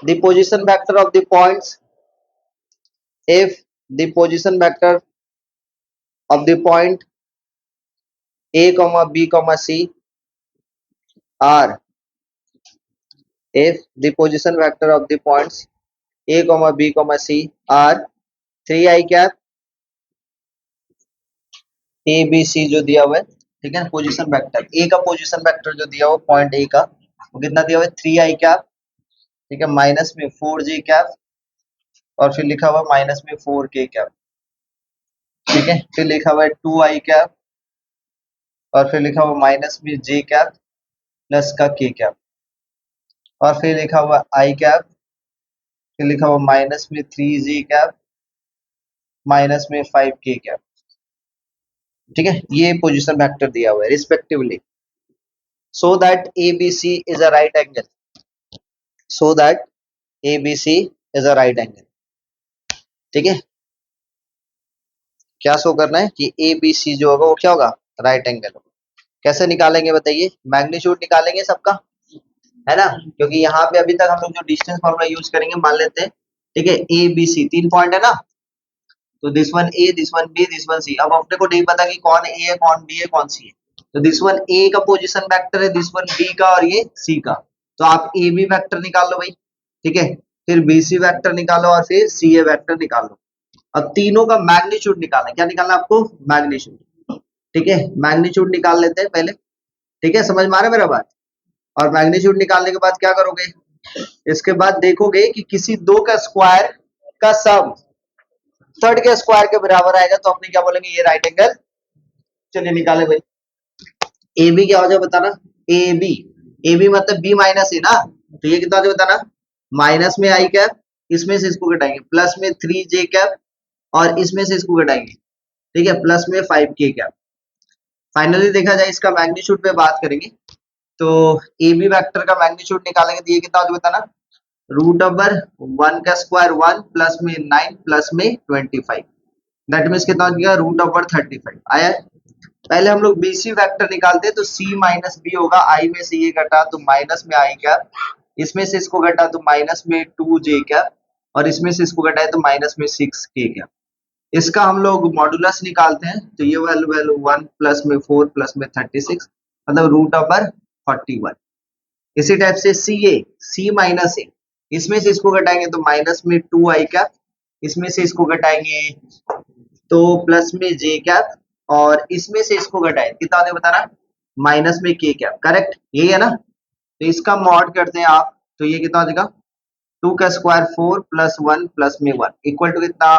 the position vector of the points if the position vector of the point a comma b comma c are if the position vector of the points a comma b comma c are 3 I cap A B C जो दिया हुआ है, ठीक है, position vector A का position vector जो दिया हुआ पॉइंट ए का वो कितना दिया हुआ है 3 I कैप, ठीक है, माइनस में 4 J कैप और फिर लिखा हुआ माइनस में 4 K कैप, ठीक है, फिर लिखा हुआ है 2 I कैप और फिर लिखा हुआ माइनस में J कैप प्लस का K कैप और फिर लिखा हुआ I कैप, फिर लिखा हुआ माइनस में 3 J कैप माइनस में 5 K कैप, ठीक है, ये पोजीशन वेक्टर दिया हुआ है respectively, so that ABC is a right angle, so that ABC is a right angle, ठीक है, क्या शो करना है कि ABC जो होगा वो क्या होगा, राइट एंगल होगा। कैसे निकालेंगे बताइए, मैग्नीट्यूड निकालेंगे सबका, है ना, क्योंकि यहाँ पे अभी तक हम लोग जो डिस्टेंस फॉर्मूला यूज करेंगे मान लेते हैं, ठीक है, ABC 3 पॉइंट है ना, तो this one A, this one B, this one C. अब अपने को नहीं पता कि कौन ए है, कौन बी है, कौन सी है, तो दिस वन ए का पोजीशन वेक्टर है, दिस वन बी का और ये सी का, तो आप ए बी वेक्टर निकाल लो भाई, ठीक है, फिर बी सी वेक्टर निकालो और फिर सी ए वेक्टर निकाल लो। अब तीनों का मैग्नीट्यूड निकालना है, क्या निकालना है आपको, मैग्नीट्यूड, ठीक है, मैग्नीट्यूड निकाल लेते हैं पहले, ठीक है, समझ में आ रहा है मेरा बात। और मैग्नीट्यूड निकालने के बाद क्या करोगे, इसके बाद देखोगे कि किसी दो का स्क्वायर का सम थर्ड के स्क्वायर के बराबर आएगा तो अपने क्या बोलेंगे, ये राइट एंगल। चलिए निकाले भाई, ए बी क्या हो जाए बताना, ए बी मतलब बी माइनस ए ना, तो ये कितना हो जाए बताना, माइनस में आई कैप, इसमें से इसको घटाएंगे, प्लस में 3 J कैप और इसमें से इसको घटाएंगे, ठीक है, प्लस में 5 K कैप। फाइनली देखा जाए इसका मैग्नीट्यूड पे बात करेंगे तो ए बी वेक्टर का मैग्नीट्यूड निकालेंगे तो ये कितना हो जाए बताना, रूट ओवर 1 का स्क्वायर 1 प्लस में 9 प्लस में 25, दैट मीन्स कितना हो गया, रूट ओवर 35 आया है। पहले हम लोग BC वेक्टर निकालते हैं तो C माइनस बी होगा, आई में से ये घटा तो माइनस में आई कैप, इसमें से इसको घटा तो माइनस में 2 J कैप और इसमें से इसको घटाए तो माइनस में 6 K कैप। इसका हम लोग मॉडुलस निकालते हैं तो ये वैल्यू वैल्यू 1 प्लस में 4 प्लस में 36 मतलब रूट ओवर 41। इसी टाइप से C माइनस ए, इसमें से इसको घटाएंगे तो माइनस में 2 I कैप, इसमें से इसको घटाएंगे तो प्लस में J कैप और इसमें से इसको घटाए कितना होता है बताना, माइनस में K कैप, करेक्ट यही है ना। तो इसका मॉड करते हैं आप तो ये कितना हो जाएगा, 2 का स्क्वायर 4 प्लस 1 प्लस में 1 इक्वल टू कितना,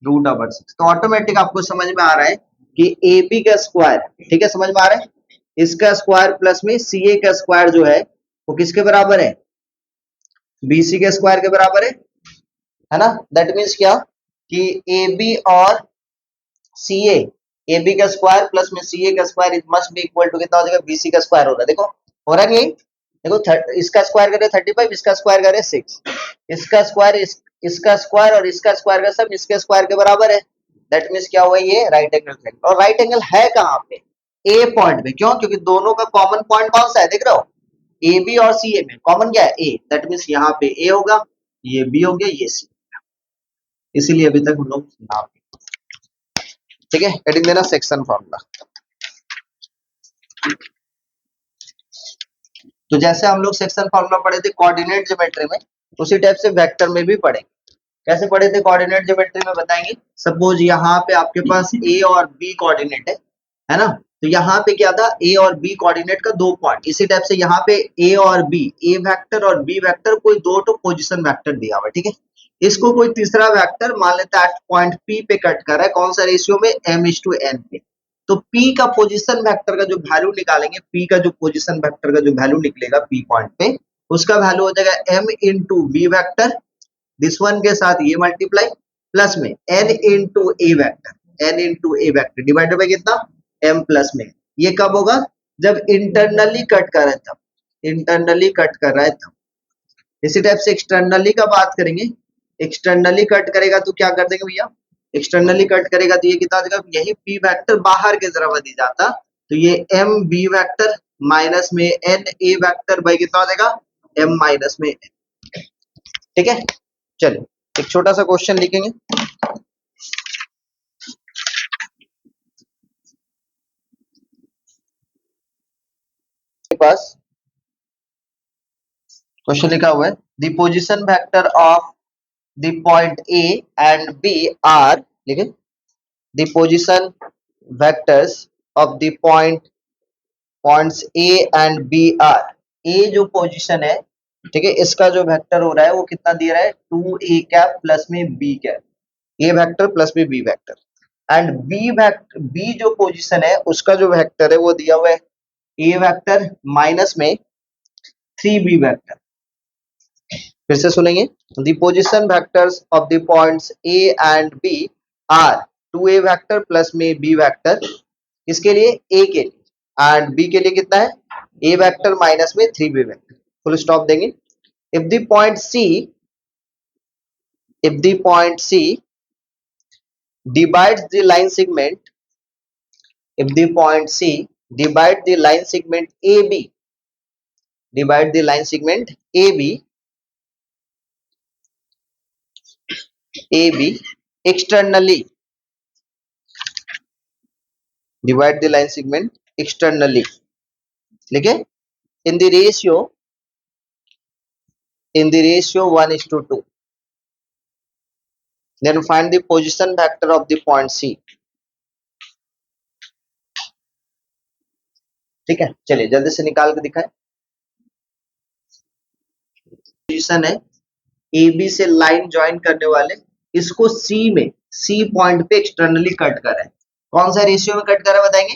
रूट ओवर 6। तो ऑटोमेटिक आपको समझ में आ रहा है कि ए बी का स्क्वायर, ठीक है, समझ में आ रहा है, इसका स्क्वायर प्लस में सी ए का स्क्वायर जो है वो किसके बराबर है, बीसी के स्क्वायर के बराबर है ना। दैट मीन्स क्या कि ए बी और सी ए बी का स्क्वायर प्लस में सी ए का square it must be equal to कितना हो जाएगा, बीसी का स्क्वायर हो रहा है, देखो हो रहा है नहीं, देखो इसका स्क्वायर करे 35, इसका स्क्वायर करे 6, इसका स्क्वायर इसका स्क्वायर और इसका स्क्वायर का सब इसके स्क्वायर के बराबर है, दैट मीन्स क्या हुआ, ये राइट एंगल ट्रायंगल। और राइट एंगल है कहाँ पे, ए पॉइंट पे, क्यों, क्योंकि दोनों का कॉमन पॉइंट कौन सा है, देख रहे हो, ए बी और सी ए में कॉमन क्या है, ए, दैट मीन्स यहाँ पे ए होगा, ये बी हो गया, ये सी, इसीलिए अभी तक हम लोग नाम, ठीक है, हेडिंग देना सेक्शन फॉर्मूला। तो जैसे हम लोग सेक्शन फॉर्मूला पढ़े थे कोऑर्डिनेट ज्योमेट्री में, उसी टाइप से वेक्टर में भी पढ़ेंगे। कैसे पढ़े थे कोऑर्डिनेट ज्योमेट्री में बताएंगे, सपोज यहाँ पे आपके पास ए और बी कोऑर्डिनेट है ना, तो यहाँ पे क्या था, ए और बी कोऑर्डिनेट का 2 पॉइंट, इसी टाइप से यहाँ पे ए और बी, ए वेक्टर और बी वेक्टर कोई 2 तो पोजीशन वेक्टर दिया हुआ है, ठीक है, इसको कोई तीसरा वेक्टर मान लेता है पॉइंट पी पे कट कर रहा है, कौन सा रेशियो में, m/n पे, तो P का पोजीशन वेक्टर का जो वैल्यू निकालेंगे, P का जो पोजीशन वेक्टर का जो वैल्यू निकलेगा P पॉइंट पे, उसका वैल्यू हो जाएगा m into B vector, this one के साथ ये मल्टीप्लाई प्लस में n into A vector divided by कितना, m प्लस में। ये कब होगा, जब इंटरनली कट कर रहा है तब, इंटरनली कट कर रहा है तब। इसी टाइप से एक्सटर्नली का बात करेंगे, एक्सटर्नली कट करेगा तो क्या कर देंगे भैया, एक्सटर्नली कट करेगा तो ये कितना देगा, यही P वेक्टर बाहर की तरफ यदि जाता तो ये m B वेक्टर माइनस में n A वेक्टर बाई कितना देगा, m माइनस में n, ठीक है, चलिए एक छोटा सा क्वेश्चन लिखेंगे। पास क्वेश्चन लिखा हुआ है, the position vector of the point A and B are, लिखे the position vectors of the points A and B are. A जो पोजीशन है, ठीक है, इसका जो वेक्टर हो रहा है वो कितना दिया रहा है, 2a कैप प्लस में b cap, A vector plus में B vector. And B vector, B जो पोजीशन है उसका जो वेक्टर है वो दिया हुआ है ए वेक्टर माइनस में 3b वेक्टर। फिर से सुनेंगे, the position vectors of the points A and B are 2a vector plus में b वेक्टर, इसके लिए a के लिए, एंड b के लिए कितना है, a वेक्टर माइनस में 3b वेक्टर। फुल स्टॉप देंगे। If the point C divides the line segment, if the point C divide the line segment AB, divide the line segment AB externally, divide the line segment externally, लिखे, in the ratio 1:2, then find the position vector of the point C। ठीक है, चलिए जल्दी से निकाल के दिखाएं। Position है ए बी से लाइन ज्वाइन करने वाले, इसको सी पॉइंट पे एक्सटर्नली कट कर रहे हैं। कौन सा रेशियो में कट कर रहा है बताएंगे,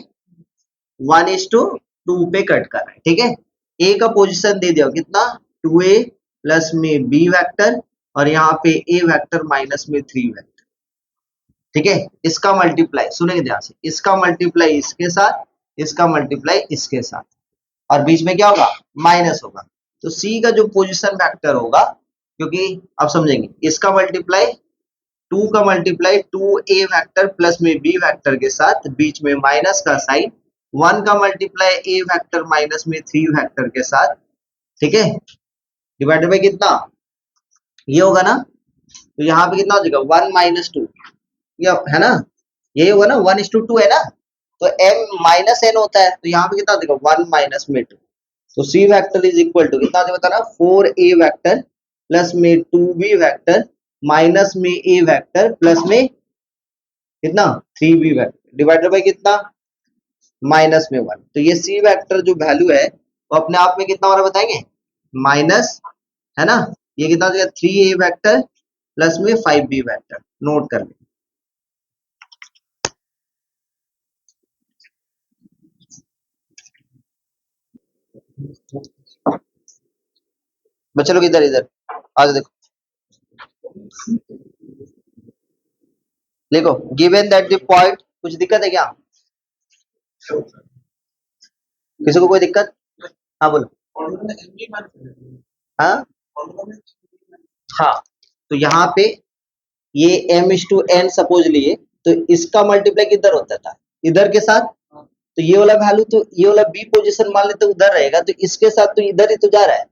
1:2 पे कट कर रहा है। ठीक है, ए का पोजीशन दे दिया कितना, 2a प्लस में b वेक्टर, और यहाँ पे a वेक्टर माइनस में 3 वेक्टर। ठीक है, इसका मल्टीप्लाई सुनेंगे ध्यान से, इसका मल्टीप्लाई इसके साथ, इसका मल्टीप्लाई इसके साथ, और बीच में क्या होगा, माइनस होगा। तो सी का जो पोजीशन वेक्टर होगा, क्योंकि अब समझेंगे, इसका मल्टीप्लाई 2 का मल्टीप्लाई 2a वेक्टर प्लस में b वेक्टर के साथ, बीच में माइनस का साइन, 1 का मल्टीप्लाई a वेक्टर माइनस में 3 वेक्टर के साथ, ठीक है, डिवाइडेड बाय कितना, ये होगा ना, तो यहाँ पे कितना हो जाएगा, 1 - 2, ये है ना, यही होगा ना, 1:2 है ना, तो m माइनस n होता है, तो यहाँ पे कितना देगा, 1 - 2। तो c vector is equal to कितना बताना, 4a वेक्टर प्लस में 2b वेक्टर माइनस में a वेक्टर प्लस में कितना, 3b वेक्टर, डिवाइडेड बाय कितना, माइनस में 1। तो ये c वेक्टर जो वैल्यू है वो अपने आप में कितना हो रहा है बताएंगे, माइनस, है ना, ये कितना हो जाएगा, 3a वेक्टर प्लस में 5b वेक्टर, नोट कर लें। बच्चे लोग इधर इधर आज देखो, देखो गिवन दैट द पॉइंट, कुछ दिक्कत है क्या, किसी को कोई दिक्कत, हाँ बोलो, हाँ हाँ, तो यहाँ पे ये m/n सपोज लिए, तो इसका मल्टीप्लाई किधर होता था, इधर के साथ, तो ये वाला वैल्यू, तो ये वाला बी पोजीशन मान लेते उधर रहेगा, तो इसके साथ तो इधर ही तो जा रहा है।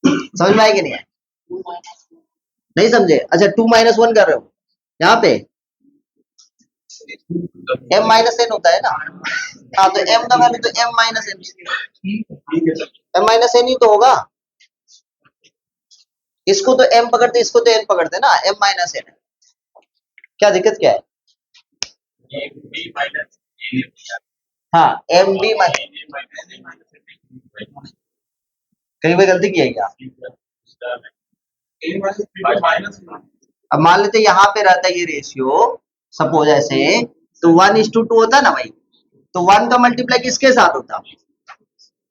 समझ में आया कि नहीं है, नहीं समझे, अच्छा 2 - 1 कर रहे हो यहाँ पे, m-n होता है ना, हाँ, तो m का वैल्यू तो m-n ही तो होगा, इसको तो m पकड़ते, इसको तो n पकड़ते ना, m-n, क्या दिक्कत क्या है, हाँ mb कहीं पे गलती की है क्या, अब मान लेते यहाँ पे रहता है ये रेशियो, सपोज ऐसे, तो 1:2 होता ना भाई, तो 1 का मल्टीप्लाई किसके साथ होता,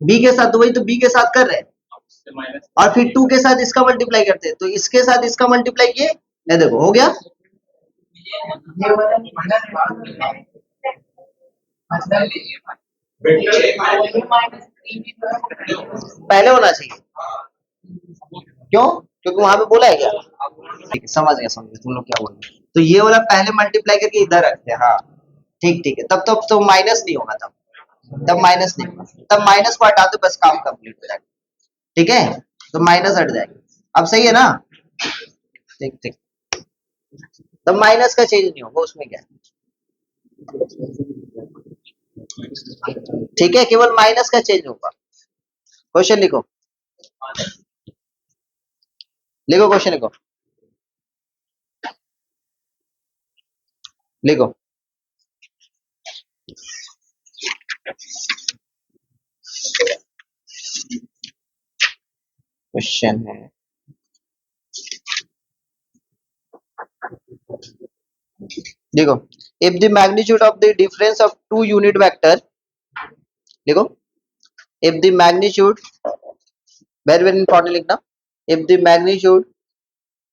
b के साथ, तो वही तो b के साथ कर रहे हैं, और फिर 2 के साथ इसका मल्टीप्लाई करते हैं, तो इसके साथ इसका मल्टीप्लाई किए, ये देखो हो गया, पहले होना चाहिए, क्यों, क्योंकि वहां पे बोला है क्या, ठीक है, समझ गया तुम लोग क्या बोल रहे हो, तो ये वाला पहले मल्टीप्लाई करके इधर रखते हैं, हाँ ठीक ठीक है, तब तो माइनस नहीं होगा, तब माइनस नहीं होगा, तब माइनस को हटा दो, बस काम कंप्लीट हो जाएगा। ठीक है, तो माइनस हट जाएगी। अब सही है ना? ठीक ठीक। तो माइनस का चेंज नहीं होगा, उसमें क्या है? ठीक है, केवल माइनस का चेंज होगा। क्वेश्चन लिखो, लिखो क्वेश्चन लिखो, लिखो। क्वेश्चन है, देखो, if the magnitude of the difference of two unit vector, देखो, if the magnitude, very very important लिखना, if the magnitude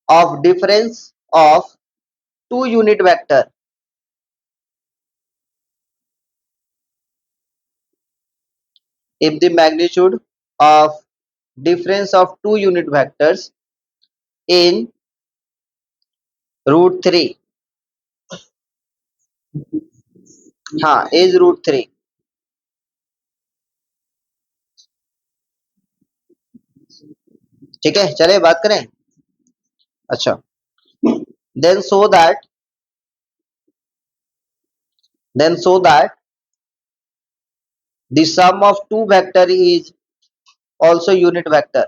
of difference of two unit vector, if the magnitude of difference of two unit vectors in root 3, हाँ, is root 3, ठीक है, चले बात करें। अच्छा, then so that the sum of two vector is also unit vector,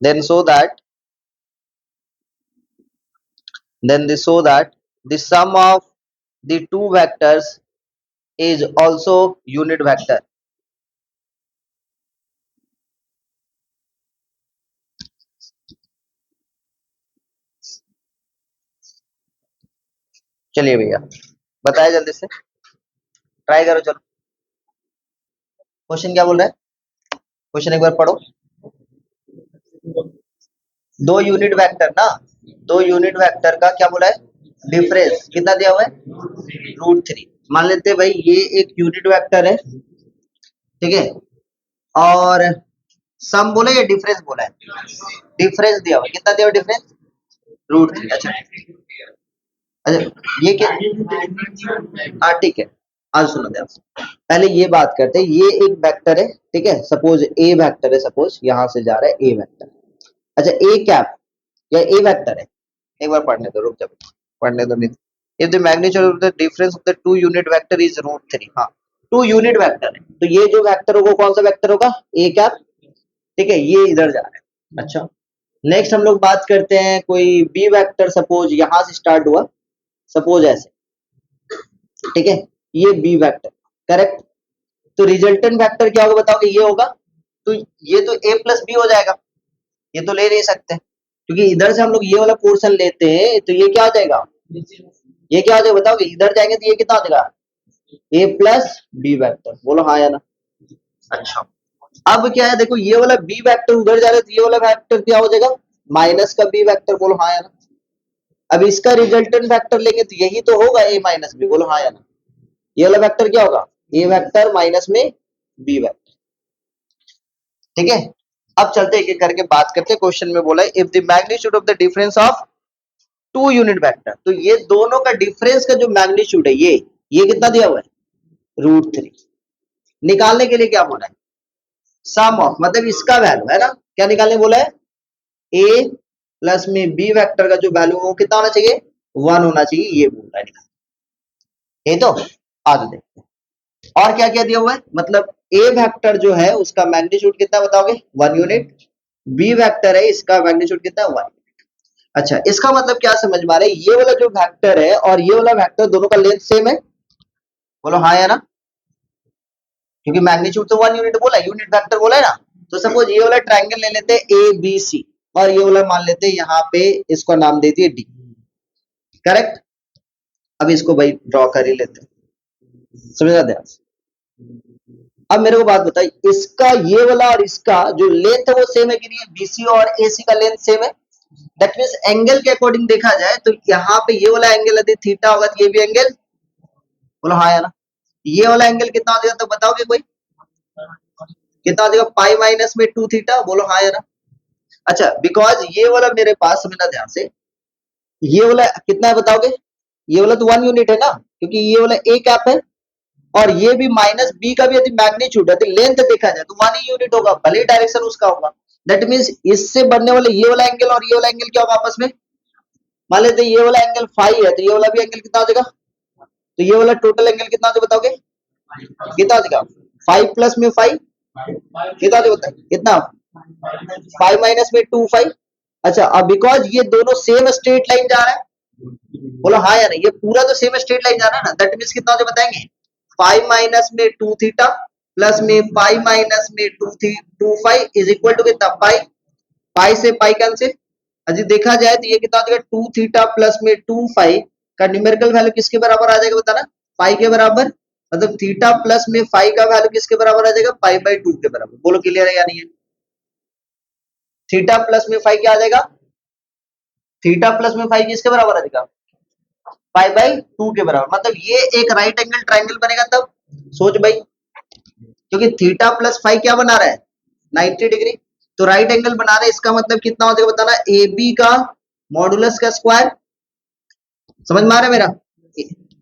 then so that the sum of the two vectors is also unit vector। चलिए भैया, बताया जल्दी से, ट्राई करो, चलो। क्वेश्चन क्या बोल रहा है? क्वेश्चन एक बार पढ़ो। दो यूनिट वेक्टर ना, दो यूनिट वेक्टर का क्या बोला है? डिफरेंस कितना दिया हुआ है? √3। मान लेते हैं भाई ये एक यूनिट वेक्टर है, ठीक है, और सम बोला या डिफरेंस बोला है? डिफरेंस दिया हुआ है, कितना दिया हुआ डिफरेंस? √3। अच्छा, अच्छा, ये क्या? हाँ ठीक है, आज सुनो ध्यान से। पहले ये बात करते हैं, ये एक वेक्टर है, ठीक है, सपोज ए वेक्टर है, सपोज यहां से जा रहा है ए वेक्टर। अच्छा, ए कैप या ए वेक्टर है, एक बार पढ़ने दो, रुक जाओ, पढ़ने दो। नहीं, if the magnitude of the difference of the two unit vector is √3, हाँ, टू यूनिट वेक्टर है, तो ये जो वेक्टर होगा कौन सा वेक्टर होगा? ए कैप, ठीक है, ये इधर जा रहा है। अच्छा, नेक्स्ट हम लोग बात करते हैं कोई बी वेक्टर, सपोज यहां से स्टार्ट हुआ, सपोज ऐसे, ठीक है, ये बी वेक्टर, करेक्ट। तो रिजल्टेंट वेक्टर क्या होगा बताओगे? ये होगा, तो ये तो ए प्लस बी हो जाएगा, ये तो ले नहीं सकते, क्योंकि इधर से हम लोग ये वाला पोर्शन लेते हैं, तो ये क्या हो जाएगा? ये क्या हो जाएगा बताओगे? इधर जाएंगे तो ये कितना हो जाएगा? ए प्लस बी वेक्टर, बोलो हाँ या ना। अच्छा, अब क्या है, देखो ये वाला बी वेक्टर उधर जा रहा है, तो ये वाला वेक्टर क्या हो जाएगा? माइनस का बी वेक्टर, बोलो हाँ या ना। अब इसका रिजल्टेंट वेक्टर लेंगे तो यही तो होगा ए माइनस बी, बोलो हाँ या ना। ये वाला वेक्टर क्या होगा? ए वेक्टर माइनस में बी वेक्टर, ठीक है। अब चलते एक एक करके बात करते हैं। क्वेश्चन में बोला है if the magnitude of the difference of two unit vector, तो ये दोनों का डिफरेंस का जो मैग्नीट्यूड है, ये कितना दिया हुआ है? √3। निकालने के लिए क्या बोला है? सम ऑफ, मतलब इसका वैल्यू है ना, क्या निकालने बोला है? ए प्लस में बी वेक्टर का जो वैल्यू वो कितना होना चाहिए? 1 होना चाहिए, ये बोल रहा है। ये तो आज देखते हैं और क्या क्या दिया हुआ है, मतलब ए वेक्टर जो है उसका मैग्नीट्यूड कितना बताओगे? 1 यूनिट। बी वेक्टर है, इसका मैग्नीट्यूड कितना? 1। अच्छा, इसका मतलब क्या समझ में आ रहा है? ये वाला जो वेक्टर है और ये वाला वेक्टर दोनों का लेंथ सेम है, बोलो हाँ या ना, क्योंकि मैग्नीट्यूड तो 1 यूनिट बोला है, यूनिट वेक्टर बोला है ना। तो सपोज ये वाला ट्राइंगल ले लेते हैं ए बी सी, और ये वाला मान लेते हैं यहाँ पे, इसको नाम दे दिए डी, करेक्ट। अब इसको भाई ड्रॉ कर ही लेते हैं, समझा ध्यान से। अब मेरे को बात बताइए, इसका ये वाला और इसका जो लेंथ है वो सेम है कि नहीं? बीसी और एसी का लेंथ सेम है। दैट मींस एंगल के अकॉर्डिंग देखा जाए तो यहाँ पे ये वाला एंगल यदि थीटा होगा तो ये भी एंगल, बोलो हाँ या ना। ये वाला एंगल कितना हो जाएगा तो बताओगे कोई? कितना हो जाएगा? पाई माइनस में 2 थीटा, बोलो हाँ या ना। अच्छा, बिकॉज ये वाला मेरे पास, समझना ध्यान से, ये वाला कितना है बताओगे? ये वाला तो 1 यूनिट है ना, क्योंकि ये वाला ए कैप है, और ये भी माइनस बी का भी यदि मैग्नीट्यूड है तो लेंथ देखा जाए तो 1 ही यूनिट होगा, भले ही डायरेक्शन उसका होगा। दैट मीन्स इससे बनने वाले ये वाला एंगल और ये वाला एंगल क्या होगा आपस में, मान लेते हैं ये वाला एंगल फाई है तो ये वाला भी एंगल कितना हो जाएगा, तो ये वाला टोटल एंगल कितना हो जाएगा बताओगे, कितना हो जाएगा, 5 प्लस में 5 कितना हो जाएगा, कितना 5 माइनस में 2 5। अच्छा अब बिकॉज ये दोनों सेम स्ट्रेट लाइन जा रहा है, बोलो हाँ या नहीं, ये पूरा तो सेम स्ट्रेट लाइन जा रहा है ना, दैट मीन्स कितना हो जाएगा बताएंगे, 5 माइनस में 2 थीटा प्लस में 5 माइनस में 2 5 इज इक्वल टू कितना पाई, पाई से पाई कैंसिल। अजी देखा जाए तो ये कितना हो जाएगा 2 थीटा प्लस में 2 5 का न्यूमेरिकल वैल्यू किसके बराबर आ जाएगा बताना, पाई के बराबर, मतलब थीटा प्लस में 5 का वैल्यू किसके बराबर आ जाएगा, पाई बाई 2 के बराबर। बोलो क्लियर है या नहीं है, थीटा प्लस में 5 क्या आ जाएगा, थीटा प्लस में 5 किसके बराबर आ जाएगा, पाई बाई 2 के बराबर, मतलब ये एक राइट एंगल ट्राइंगल बनेगा तब, सोच भाई, क्योंकि थीटा प्लस 5 क्या बना रहा है 90 डिग्री, तो राइट एंगल बना रहे हैं, इसका मतलब कितना हो जाएगा बताना, ए बी का मॉडुलस का स्क्वायर, समझ में आ रहा है मेरा,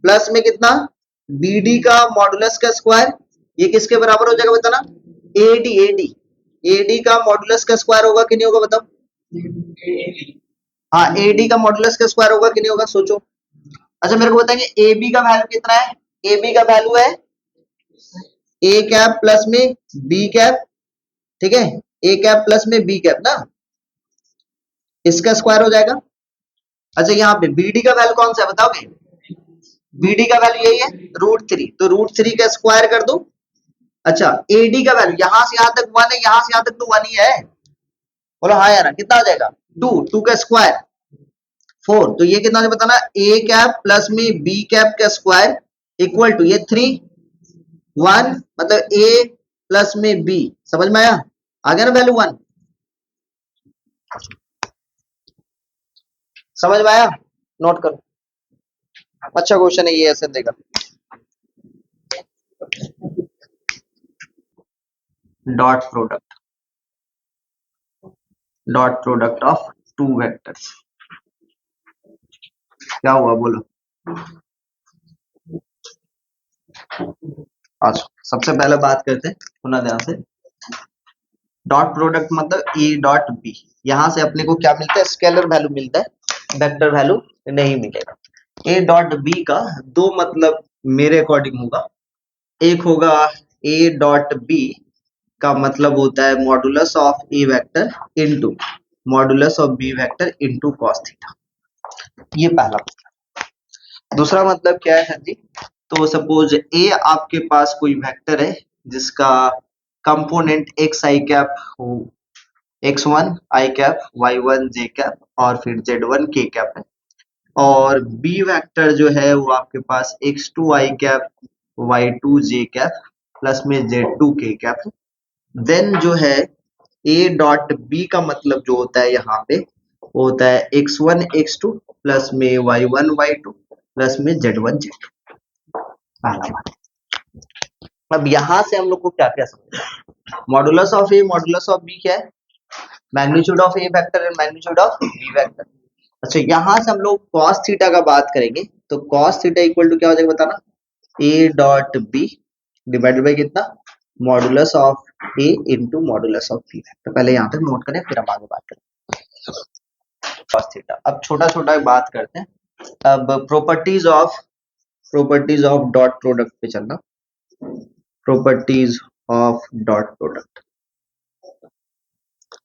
प्लस में कितना बी डी का मॉडुलस का स्क्वायर, ये किसके बराबर हो जाएगा बताना, ए डी, ए डी का मॉडुलस का स्क्वायर होगा कि नहीं होगा बताओ, हाँ ए डी का मॉडुलस का स्क्वायर होगा कि नहीं होगा सोचो। अच्छा मेरे को बताएंगे ए बी का वैल्यू कितना है, ए बी का वैल्यू है ए कैप प्लस में बी कैप, ठीक है, ए कैप प्लस में बी कैप ना, इसका स्क्वायर हो जाएगा। अच्छा यहाँ पे बी डी का वैल्यू कौन सा है बताओगे, बी डी का वैल्यू यही है √3, तो √3 का स्क्वायर कर दो। अच्छा एडी का वैल्यू यहां से यहां तक 1 है, यहां से यहां तक तो 1 ही है, बोलो हाँ यार कितना आ जाएगा 2, 2 का स्क्वायर 4, तो ये कितना बताना, ए कैप प्लस में बी कैप का स्क्वायर इक्वल टू ये 3 1, मतलब ए प्लस में बी, समझ में आया, आ गया ना वैल्यू 1, समझ में आया, नोट करो, अच्छा क्वेश्चन है ये, ऐसे देगा dot product, dot product of to vectors, क्या हुआ बोलो। अच्छा सबसे पहले बात करते हैं, सुना ध्यान से, डॉट प्रोडक्ट मतलब ए डॉट बी, यहां से अपने को क्या मिलता है, स्केलर वैल्यू मिलता है, वेक्टर वैल्यू नहीं मिलेगा। ए डॉट बी का दो मतलब मेरे अकॉर्डिंग होगा, एक होगा ए डॉट बी का मतलब होता है modulus of A vector into modulus of B vector into cos theta, ये पहला मतलब। दूसरा मतलब क्या है सर जी, तो सपोज ए आपके पास कोई वेक्टर है जिसका कंपोनेंट एक्स आई कैप हो, x1 आई कैप, y1 जे कैप और फिर z1 के कैप है, और बी वेक्टर जो है वो आपके पास x2 आई कैप, y2 जे कैप प्लस में z2 के कैप है। देन जो है ए डॉट बी का मतलब जो होता है यहाँ पे वो होता है x1 x2 प्लस में y1 y2 प्लस में z1 z2, पहला बात। अब यहाँ से हम लोग को क्या क्या समझ, modulus of A modulus of B क्या है, magnitude of A vector and magnitude of B vector. अच्छा यहाँ से हम लोग cos थीटा का बात करेंगे, तो cos थीटा इक्वल टू क्या हो जाएगा बताना, ए डॉट बी डिवाइडेड बाई कितना, modulus of A into modulus of B vector. पहले यहाँ तक नोट करें फिर हम आगे बात करें cos थीटा। अब छोटा छोटा बात करते हैं, अब प्रॉपर्टीज ऑफ डॉट प्रोडक्ट पे चलना, properties of dot product,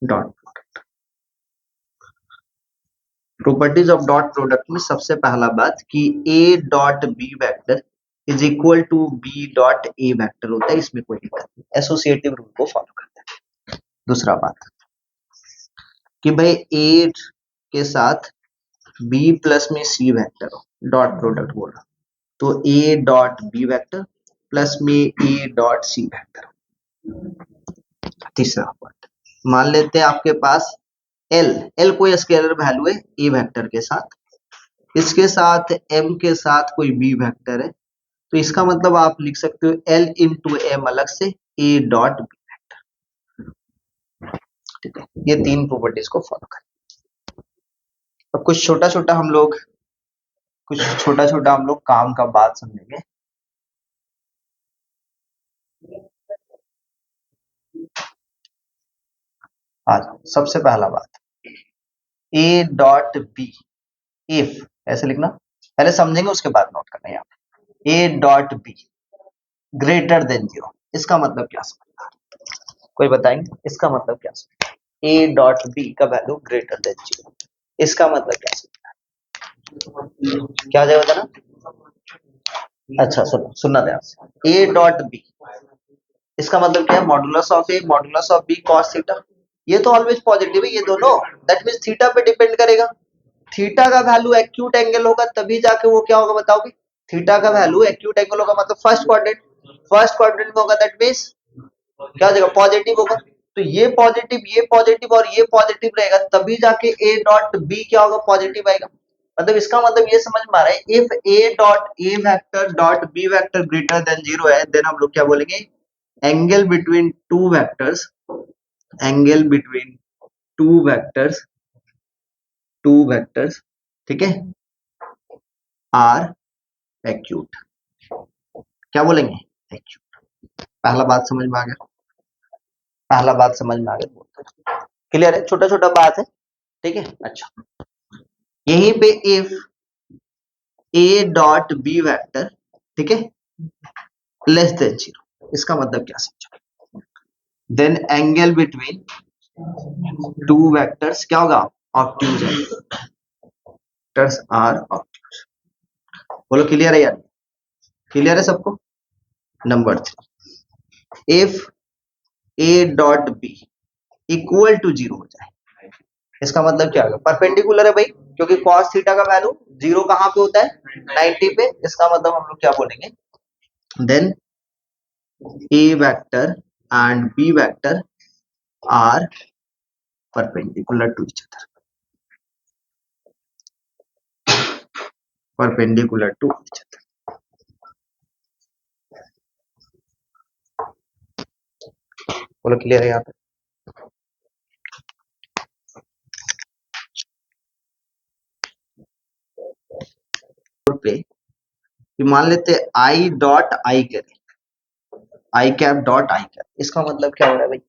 dot properties of dot product में सबसे पहला बात कि A dot B vector is equal to B dot A vector होता है, इसमें कोई दिक्कत नहीं, एसोसिएटिव रूल को फॉलो करते हैं। दूसरा बात कि भाई ए के साथ बी प्लस में सी वेक्टर हो, डॉट प्रोडक्ट बोल रहा, तो A dot B vector plus में ए डॉट सी वेक्टर। तीसरा बात, मान लेते हैं आपके पास एल, एल कोई स्केलर वैल्यू है ए वेक्टर के साथ, इसके साथ एम के साथ कोई बी वेक्टर है, तो इसका मतलब आप लिख सकते हो एल इंटू एम अलग से ए डॉट बी वेक्टर, ठीक है, ये तीन प्रॉपर्टीज को फॉलो करें। अब कुछ छोटा छोटा हम लोग काम का बात समझेंगे। आ जाओ, सबसे पहला बात ए डॉट बी इफ, ऐसे लिखना, पहले समझेंगे उसके बाद नोट करना। यहाँ ए dot be greater than zero, इसका मतलब क्या समझ, कोई बताएंगे इसका मतलब क्या समझ? ए डॉट बी का वैल्यू ग्रेटर देन जीरो, इसका मतलब क्या समझ, क्या हो जाएगा बताना। अच्छा सुनो, सुनना ध्यान से, ए डॉट बी इसका मतलब क्या है, modulus of A modulus of B cos theta, ये तो ऑलवेज पॉजिटिव है ये दोनों, दैट मींस थीटा पे डिपेंड करेगा। थीटा का वैल्यू एक्यूट एंगल होगा तभी जाके वो क्या होगा बताओगे, थीटा का वैल्यू एक्यूट एंगल होगा, मतलब फर्स्ट क्वाड्रेंट में होगा, दैट मींस क्या हो जाएगा, पॉजिटिव होगा। तो ये पॉजिटिव और ये पॉजिटिव रहेगा तभी जाके ए डॉट बी क्या होगा, पॉजिटिव आएगा। मतलब इसका मतलब ये समझ में आ रहा है, if A dot A vector dot B vector greater than zero है, देन हम लोग क्या बोलेंगे, angle between two vectors, angle between two vectors, two vectors, ठीक है, आर एक्यूट, क्या बोलेंगे, एक्यूट। पहला बात समझ में आ गया, पहला बात समझ में आ गया, क्लियर है, छोटा छोटा बात है, ठीक है। अच्छा, यहीं पे if A dot B vector, ठीक है, लेस देन जीरो, इसका मतलब क्या समझो, then angle between two vectors क्या होगा, ऑब्ट्यूज है, वेक्टर्स आर ऑब्ट्यूज। बोलो क्लियर है यार, क्लियर है सबको। Number 3, if A dot B equal to zero हो जाए, इसका मतलब क्या होगा, परपेंडिकुलर है भाई, क्योंकि cos थीटा का वैल्यू जीरो कहां पे होता है, 90 पे, इसका मतलब हम लोग क्या बोलेंगे, then A vector and B vector are perpendicular to each other, perpendicular to each other. बोलो क्लियर है यहाँ पे मान लेते आई डॉट आई करें, I cap dot I cap, इसका मतलब क्या हो रहा है भाई,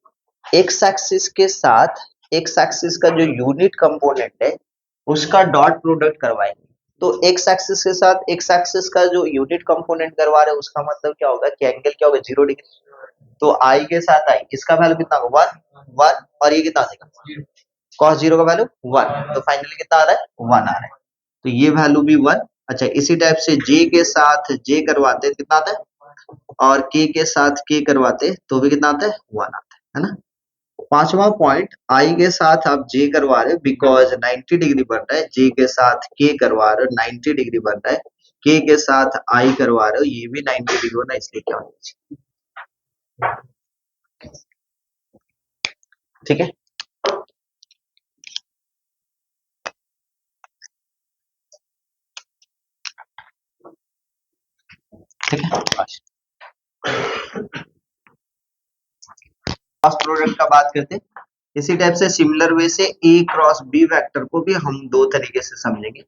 एक्स एक्सिस के साथ एक्स एक्सिस का जो यूनिट कंपोनेंट है उसका डॉट प्रोडक्ट करवाएंगे, तो एक्स एक्सिस के साथ एक्स एक्सिस का जो यूनिट कंपोनेंट करवा रहे हैं उसका मतलब क्या होगा कि एंगल क्या होगा, 0 डिग्री। तो आई के साथ आई, इसका वैल्यू कितना होगा, 1 और ये कितना आ जाएगा, cos जीरो का वैल्यू 1, तो फाइनली कितना आ रहा है, 1 आ रहा है, तो ये वैल्यू भी 1। अच्छा, इसी टाइप से जे के साथ जे करवाते हैं कितना आता है, और के साथ के करवाते तो भी कितना आता है, 1 आता है ना। पांचवा पॉइंट, आई के साथ आप जे करवा रहे हो बिकॉज 90 डिग्री बन रहा है, जे के साथ के करवा रहे हो 90 डिग्री बन रहा है, के साथ आई करवा रहे हो ये भी 90 डिग्री होना, इसलिए क्या होना चाहिए, ठीक है। ठीक है, क्रॉस प्रोडक्ट का बात करते हैं, इसी टाइप से सिमिलर वे से ए क्रॉस बी वेक्टर को भी हम दो तरीके से समझेंगे।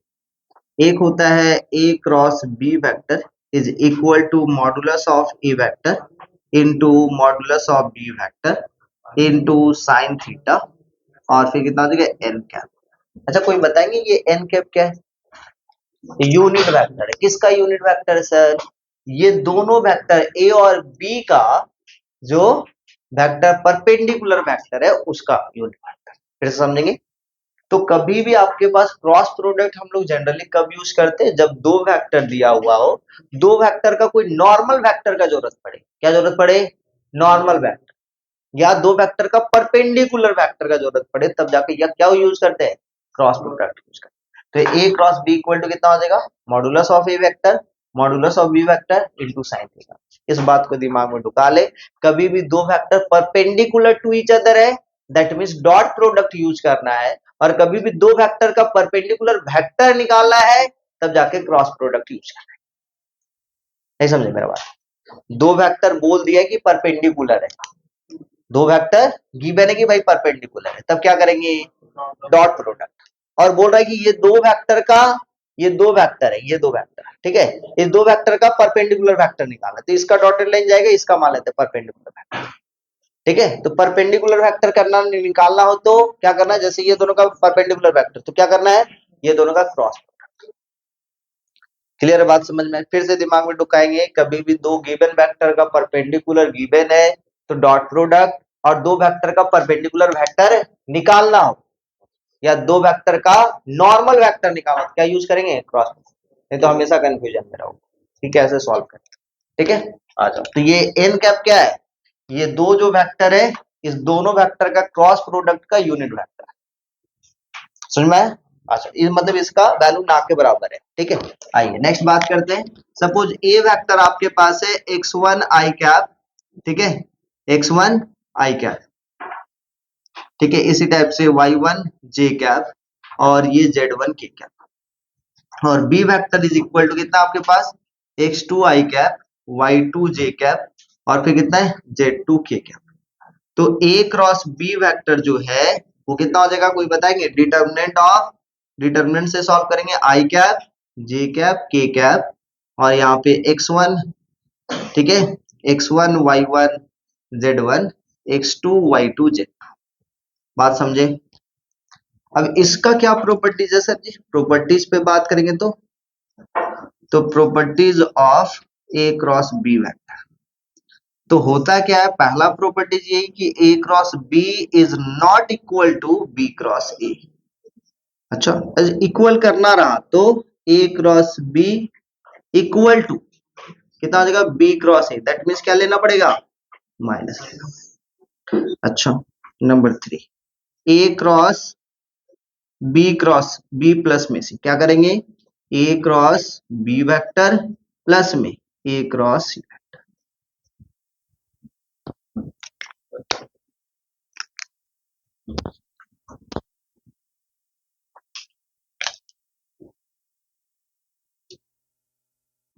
एक होता है ए cross B vector is equal to modulus of A vector into modulus of B vector into sine theta, और फिर कितना हो जाएगा, एन कैप। अच्छा, कोई बताएंगे ये एन कैप क्या है, यूनिट वेक्टर है, किसका यूनिट वेक्टर है सर, ये दोनों वेक्टर ए और बी का जो वेक्टर परपेंडिकुलर वेक्टर है उसका यूनिट वेक्टर, फिर से समझेंगे। तो कभी भी आपके पास क्रॉस प्रोडक्ट हम लोग जनरली कब यूज करते हैं, जब दो वेक्टर दिया हुआ हो, दो वेक्टर का कोई नॉर्मल वेक्टर का जरूरत पड़े, क्या जरूरत पड़े, नॉर्मल वेक्टर, या दो वेक्टर का परपेंडिकुलर वेक्टर का जरूरत पड़े, तब जाके या क्या यूज करते हैं, क्रॉस प्रोडक्ट यूज करते हैं। तो A cross B equal to कितना हो जाएगा, modulus of A vector modulus of B vector into sine theta. इस बात को दिमाग में ढुका ले, कभी भी दो vector perpendicular to each other है, that means dot product use करना है, और कभी भी दो वेक्टर का परपेंडिकुलर वेक्टर निकालना है तब जाके क्रॉस प्रोडक्ट यूज करना है। नहीं समझे मेरा बात, दो वेक्टर बोल दिया कि परपेंडिकुलर है, दो वेक्टर गिवन है कि भाई परपेंडिकुलर है, तब क्या करेंगे, डॉट प्रोडक्ट, और बोल रहा है कि ये दो वेक्टर का, ये दो वेक्टर है, ये दो वेक्टर, ठीक है, इस दो वेक्टर का परपेंडिकुलर वेक्टर निकालना, तो इसका डॉटेड लाइन जाएगा, इसका मान लेते हैं परपेंडिकुलर वेक्टर, ठीक है। तो परपेंडिकुलर वेक्टर करना निकालना हो तो क्या करना है, जैसे ये दोनों का परपेंडिकुलर वेक्टर, तो क्या करना है, ये दोनों का क्रॉस। क्लियर है बात समझ में? फिर से दिमाग में ढुकाएंगे, कभी भी दो गिवन वेक्टर का परपेंडिकुलर गिवन है तो डॉट प्रोडक्ट, और दो वेक्टर का परपेंडिकुलर वेक्टर निकालना हो या दो वेक्टर का नॉर्मल वेक्टर निकालना हो, क्या यूज करेंगे, क्रॉस। नहीं तो हमेशा कंफ्यूजन में रहोगे कि कैसे सॉल्व करें। ठीक है, आ जाओ। तो ये एन कैप क्या है, ये दो जो वेक्टर है इस दोनों वेक्टर का क्रॉस प्रोडक्ट का यूनिट वेक्टर है। समझ में आया? अच्छा, ये मतलब इसका वैल्यू ना के बराबर है। ठीक है, आइए नेक्स्ट बात करते हैं। सपोज ए वेक्टर आपके पास है x1 आई कैप, ठीक है, x1 आई कैप, ठीक है, इसी टाइप से y1 जे कैप और ये z1 के कैप, और B vector is equal to कितना आपके पास, x2 आई कैप, y2 जे कैप और फिर कितना है, z2 के कैप। तो a क्रॉस b वेक्टर जो है वो कितना हो जाएगा, कोई बताएंगे, डिटर्मिनेंट से सॉल्व करेंगे, आई कैप जे कैप के कैप और यहाँ पे x1, ठीक है, x1 y1 z1 x2 y2 z। बात समझे? अब इसका क्या प्रॉपर्टीज है सर जी, प्रॉपर्टीज पे बात करेंगे तो properties of A cross B vector, तो होता क्या है, पहला प्रॉपर्टीज यही कि A cross B is not equal to B cross A. अच्छा, इक्वल करना रहा तो A cross B equal to कितना हो जाएगा, B cross A, that means क्या लेना पड़ेगा, माइनस लेना। अच्छा, number 3, A cross B plus में से क्या करेंगे, A cross B vector plus में A cross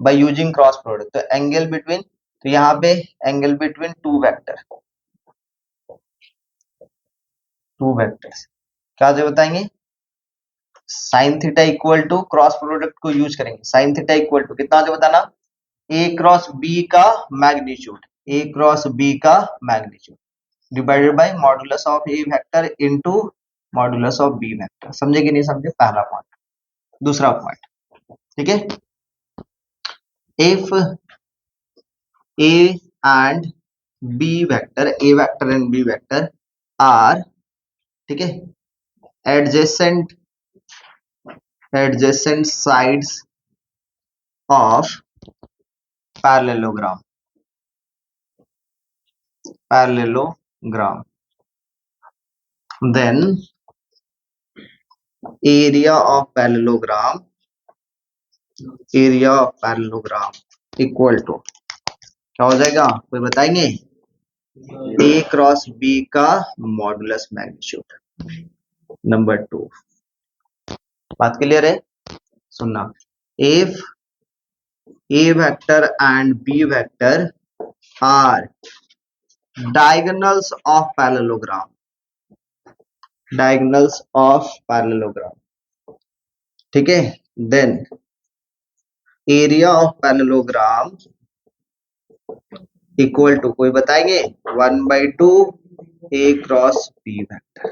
by using cross product, तो एंगल बिटवीन, तो यहाँ पे एंगल बिटवीन टू वेक्टर्स क्या जो बताएंगे, sine theta equal to, cross product को यूज करेंगे, साइन थीटा इक्वल टू कितना जो बताना, ए क्रॉस बी का मैग्नीट्यूड, ए क्रॉस बी का magnitude divided by modulus of A vector into modulus of B vector. समझे कि नहीं समझे, पहला पॉइंट। दूसरा पॉइंट, ठीक है, if A and B vector, A vector and B vector are, ठीक है, adjacent sides of parallelogram, then area of parallelogram equal to क्या हो जाएगा, कोई बताएंगे, ए क्रॉस बी का मॉडुलस मैग्नीट्यूड। नंबर 2, बात क्लियर है, सुनना, if A vector and B vector are diagonals of parallelogram, ठीक है, देन area of parallelogram equal to, कोई बताएंगे, 1/2 A cross B vector.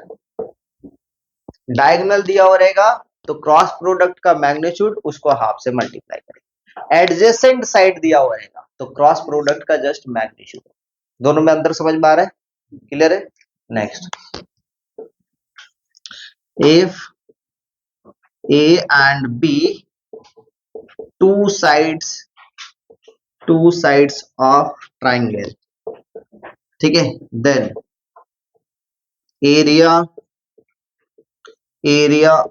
Diagonal दिया हो रहेगा तो क्रॉस प्रोडक्ट का मैग्नीट्यूड उसको हाफ से मल्टीप्लाई करेंगे, एडजेसेंट साइड दिया हुआ रहेगा तो क्रॉस प्रोडक्ट का जस्ट मैग्नीट्यूड। दोनों में अंतर समझ में आ रहा है, क्लियर है? Next, if A and b two sides of triangle, ठीक है, then area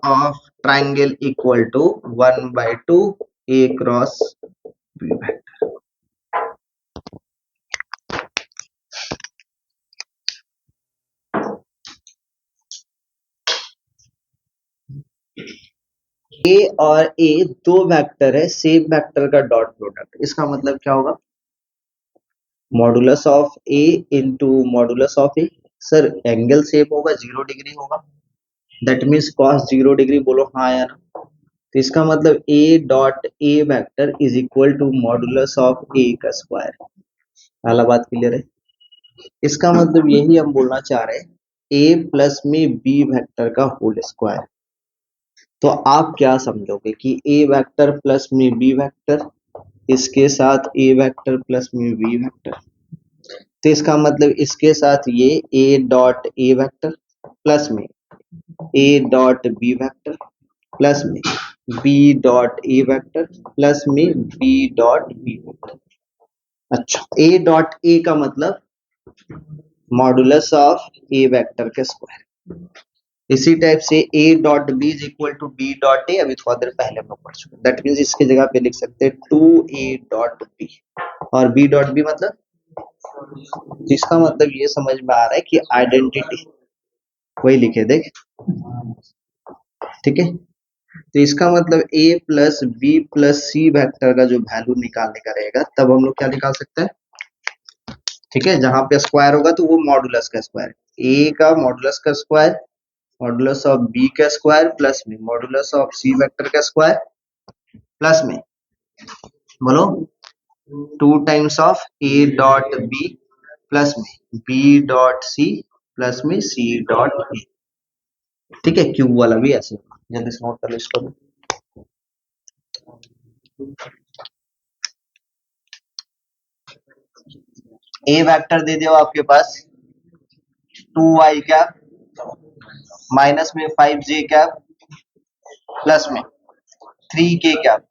of triangle equal to 1/2 a cross b vector. A और ए दो वेक्टर है, सेम वेक्टर का डॉट प्रोडक्ट, इसका मतलब क्या होगा, modulus of A into modulus of a. Sir angle same होगा, 0 डिग्री होगा, दैट मीन्स cos 0 डिग्री, बोलो हाँ या ना। तो इसका मतलब a dot A vector is equal to modulus of a का स्क्वायर। पहला बात क्लियर है? इसका मतलब यही हम बोलना चाह रहे हैं ए प्लस में बी वेक्टर का होल स्क्वायर। तो आप क्या समझोगे कि ए वेक्टर प्लस में बी वेक्टर, इसके साथ ए वेक्टर प्लस में बी वेक्टर, तो इसका मतलब इसके साथ ये a dot A vector plus में ए डॉट बी वेक्टर प्लस में बी डॉट ए वेक्टर प्लस में बी डॉट बी वेक्टर। अच्छा, ए डॉट ए का मतलब मॉडुलस ऑफ ए वेक्टर के स्क्वायर। इसी टाइप से A dot B is equal to D dot A, अभी थोड़ा देर पहले हम लोग पढ़ चुके। दैट मीन्स इसकी जगह पे लिख सकते हैं टू ए डॉट बी, और बी डॉट बी मतलब, जिसका मतलब ये समझ में आ रहा है कि आइडेंटिटी वही लिखे देख, ठीक है। तो इसका मतलब a plus B plus C vector का जो वैल्यू निकालने का रहेगा, तब हम लोग क्या निकाल सकते हैं, ठीक है। जहां पे स्क्वायर होगा तो वो मॉडुलस का स्क्वायर, a का मॉडुलस का स्क्वायर, मॉडुलस ऑफ b का स्क्वायर प्लस में मॉडुलस ऑफ c वेक्टर का स्क्वायर प्लस में, बोलो, two times of a dot b plus में b डॉट c प्लस में c डॉट a, ठीक है। क्यूब वाला भी ऐसे, जल्दी से नोट कर लो इसको। ए वेक्टर दे दिया आपके पास 2y कैप माइनस में 5j कैप प्लस में 3k कैप।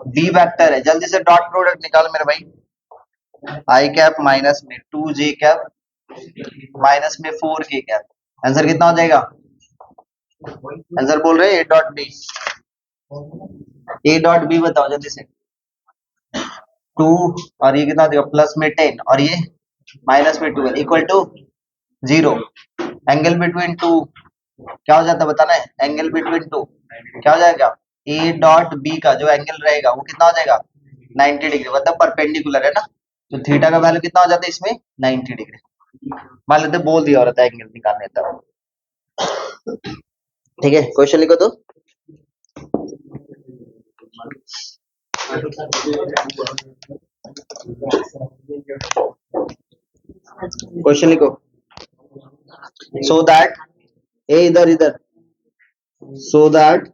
बी वेक्टर है, जल्दी से डॉट प्रोडक्ट निकाल मेरे भाई। आई कैप माइनस में 2j कैप माइनस में 4k कैप, आंसर कितना हो जाएगा? आंसर बोल रहे हैं A dot B, A dot B बताओ जल्दी से। 2 और ये कितना हो जाएगा, प्लस में 10 और ये माइनस में 12 equal to 0। Angle between two क्या हो जाता है बताना है, एंगल बिटवीन टू क्या हो जाएगा, ए डॉट बी का जो एंगल रहेगा वो कितना हो जाएगा, 90 डिग्री, मतलब परपेंडिकुलर है ना। तो थीटा का वैल्यू कितना हो जाता है इसमें, 90 डिग्री। मान लेते बोल दिया और एंगल निकालने तब, ठीक है। क्वेश्चन लिखो तो, क्वेश्चन लिखो। सो दैट, ए इधर इधर, सो दैट,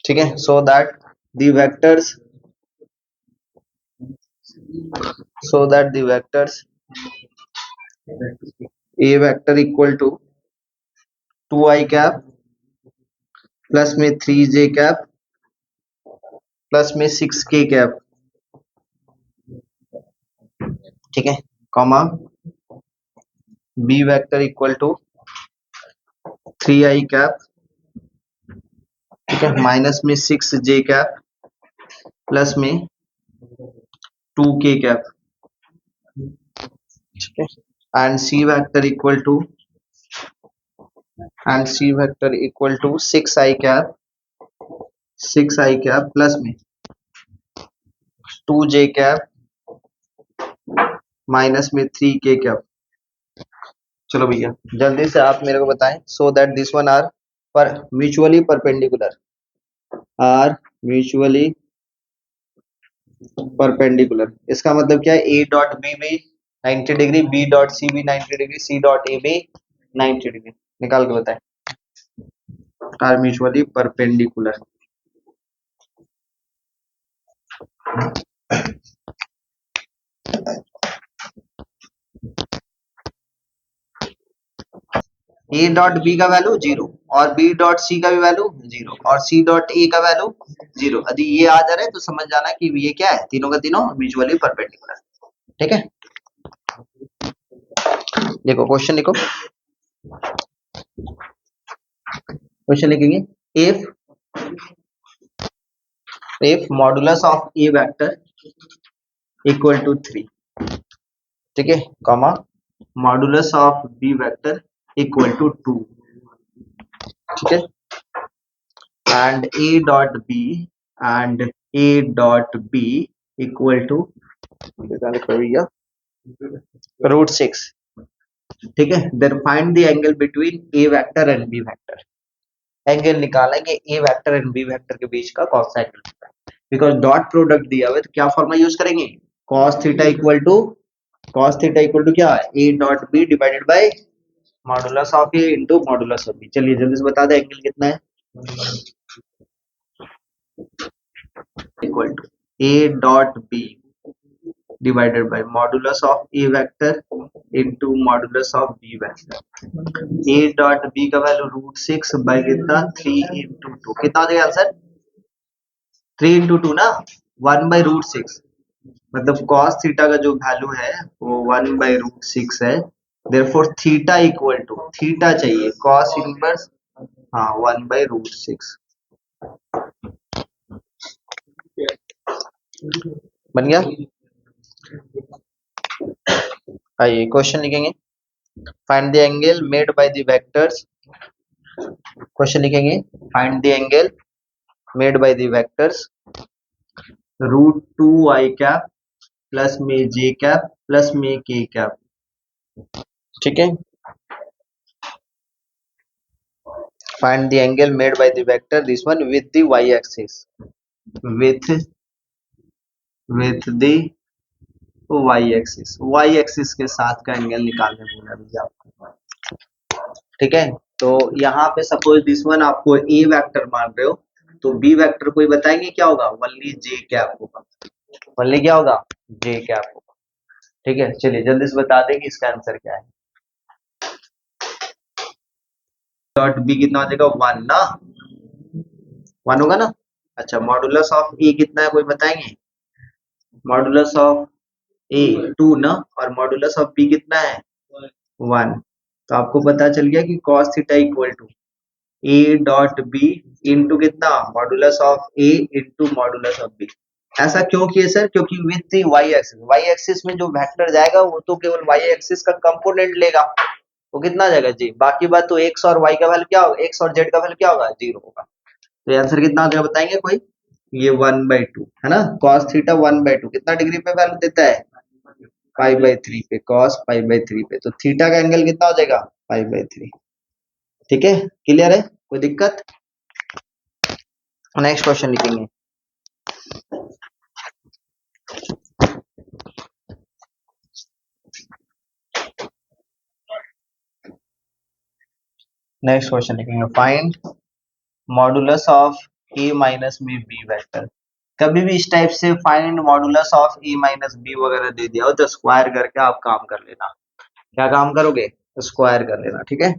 ठीक है, so that the vectors, so that the vectors a vector equal to 2i cap plus में 3j कैप प्लस में 6k कैप, ठीक है, comma b vector equal to 3i cap, ठीक है, माइनस में 6j कैप प्लस में 2k cap, ठीक है, and c vector equal to, and c vector equal to 6i cap, 6i cap plus में 2j कैप माइनस में 3k cap. चलो भैया जल्दी से आप मेरे को बताएं, so that this one are पर mutually perpendicular, are mutually perpendicular. इसका मतलब क्या है, ए डॉट बी भी 90 डिग्री, बी डॉट सी भी 90 डिग्री, सी डॉट ए भी 90 डिग्री, निकाल के बताएं। Are mutually perpendicular, A dot B का वैल्यू 0 और बी डॉट सी का भी वैल्यू 0 और सी डॉट ए का वैल्यू 0। यदि ये आ जा रहा है तो समझ जाना कि ये क्या है, तीनों का तीनों म्यूचुअली परपेंडिकुलर, ठीक है। देखो क्वेश्चन लिखो, क्वेश्चन लिखेंगे, if modulus of A vector equal to 3, ठीक है, comma modulus of B vector equal to 2, ठीक है, and A dot B and A dot B equal to √6, ठीक है। Then find the angle between A vector and B vector. Angle निकालेंगे A vector and B vector के बीच का कौन सा एंगल, बिकॉज डॉट प्रोडक्ट दिया हुआ है तो क्या फॉर्मूला यूज करेंगे, cos theta equal to cos theta equal to क्या है, A dot B divided by modulus of A into modulus of B. चलिए जल्दी से बता दे एंगल कितना है, equal to A dot B divided by modulus of A vector into modulus of B vector। A dot B का value √6 by कितना 3 into two, कितना हो जाएगा आंसर 3 इंटू टू ना, 1/√6, मतलब cos थीटा का जो वैल्यू है वो 1/√6 है। Therefore theta equal to, theta चाहिए cos इनवर्स, हाँ 1/√6 बन गया। आइए क्वेश्चन लिखेंगे, find the angle made by the vectors, question लिखेंगे find the angle made by the vectors √2 i cap plus में j कैप प्लस में k कैप, ठीक है। Find the angle made by the vector this one with the y axis, with the y axis के साथ का angle निकालने बोला मुझे आपको, ठीक है। तो यहाँ पे सपोज दिस वन आपको ए वेक्टर मान रहे हो, तो बी वेक्टर कोई बताएंगे क्या होगा, वनली जे कैप होगा, वनली क्या होगा जे कैप होगा, ठीक है। चलिए जल्दी से बता दें कि इसका आंसर क्या है। डॉट बी कितना हो जाएगा 1 ना, 1 होगा ना। अच्छा मॉडुलस ऑफ ए कितना है कोई बताएंगे, मॉडुलस ऑफ ए 2 ना, और मॉडुलस ऑफ बी कितना है 1। तो आपको पता चल गया कि cos theta equal to A dot b into कितना modulus of A into modulus of b. ऐसा क्यों किए सर, क्योंकि विथ दी वाई एक्सिस में जो वेक्टर जाएगा वो तो केवल वाई एक्सिस का कंपोनेंट लेगा, वो कितना आ जाएगा जी, बाकी बात तो एक्स और वाई का वैल्यू क्या होगा, एक्स और जेड का वैल्यू क्या होगा 0 होगा। तो आंसर कितना आ जाएगा बताएंगे कोई, ये 1/2 है ना, cos थीटा 1/2 कितना डिग्री पे वैल्यू देता है, π/3 पे, cos π/3 पे, तो थीटा का एंगल कितना हो जाएगा π/3, ठीक है। क्लियर है, कोई दिक्कत। नेक्स्ट क्वेश्चन लिखेंगे, नेक्स्ट क्वेश्चन लिखेंगे find modulus of A minus में बी वेक्टर। कभी भी इस टाइप से find modulus of A minus B वगैरह दे दिया हो तो स्क्वायर करके आप काम कर लेना, क्या काम करोगे, स्क्वायर कर लेना, ठीक है।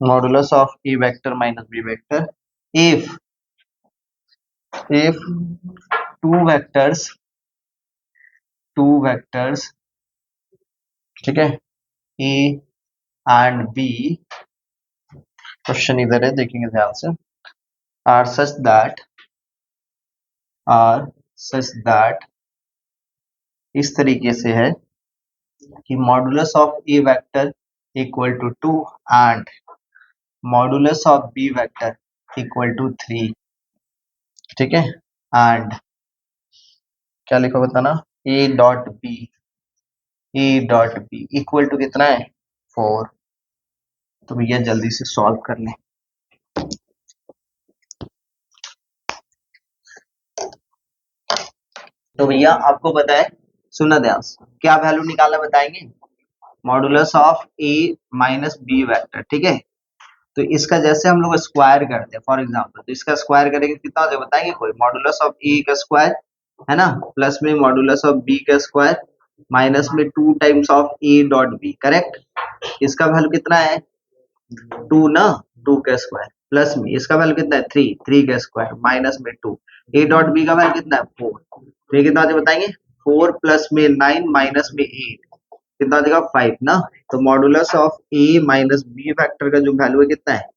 Modulus of A vector minus b vector if two vectors ठीक है ए एंड बी, क्वेश्चन इधर है देखेंगे ध्यान से, आर सच दैट इस तरीके से है कि modulus of A vector equal to 2 and modulus of B vector equal to 3, ठीक है। एंड क्या लिखा बताना, ए डॉट बी इक्वल टू कितना है 4। तो भैया जल्दी से सॉल्व कर लें, तो भैया आपको पता है, सुना ध्यान से, क्या वैल्यू निकालना बताएंगे, modulus of A minus b vector, ठीक है। तो इसका जैसे हम लोग स्क्वायर करते हैं फॉर एग्जांपल, तो इसका स्क्वायर करेंगे कितना हो जाएगा बताएंगे कोई, मॉडुलस ऑफ ए का स्क्वायर है ना, प्लस में मॉडुलस ऑफ बी का स्क्वायर माइनस में 2 times of a dot b, correct. इसका वैल्यू कितना है 2 ना, 2 का स्क्वायर प्लस में इसका वैल्यू कितना है 3 का स्क्वायर माइनस में 2, ए डॉट बी का वैल्यू कितना है 4, तो ये कितना आ जाएगा बताएंगे 4 प्लस में 9 माइनस में 8, कितना आ जाएगा 5 ना। तो modulus of A minus b factor का जो वैल्यू है कितना है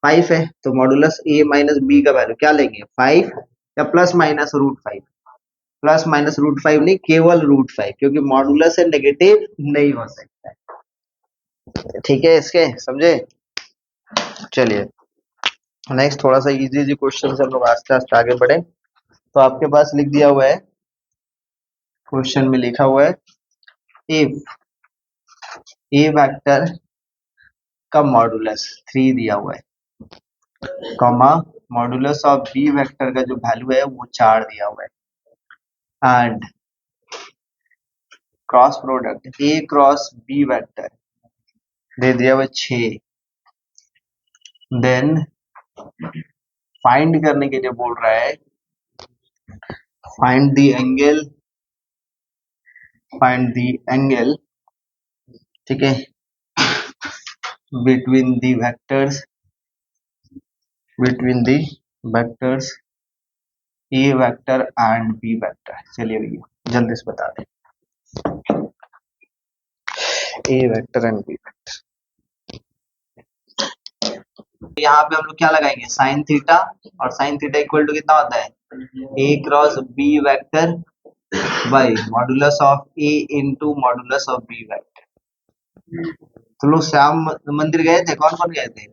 5 है, तो मॉडुलस ए माइनस बी का वैल्यू क्या लेंगे 5 या प्लस माइनस √5, प्लस माइनस √5 नहीं केवल √5, क्योंकि मॉडुलस से नेगेटिव नहीं हो सकता है, ठीक है, इसके समझे। चलिए नेक्स्ट थोड़ा सा इजी क्वेश्चन से हम लोग आस्ते आस्ते आगे बढ़े। तो आपके पास लिख दिया हुआ है, क्वेश्चन में लिखा हुआ है इफ ए वेक्टर का मॉडुलस 3 दिया हुआ है, comma modulus of B vector का जो वैल्यू है वो 4 दिया हुआ है, and cross product a cross B vector दे दिया हुआ 6। देन फाइंड करने के लिए बोल रहा है फाइंड द एंगल, ठीक है, between the vectors a vector and B vector. चलिए भैया जल्दी से बता दें a vector and B vector. यहाँ पे हम लोग क्या लगाएंगे, साइन थीटा, और साइन थीटा इक्वल टू कितना होता है, ए cross B vector by modulus of A into modulus of B vector. तो लोग श्याम मंदिर गए थे, कौन कौन गए थे?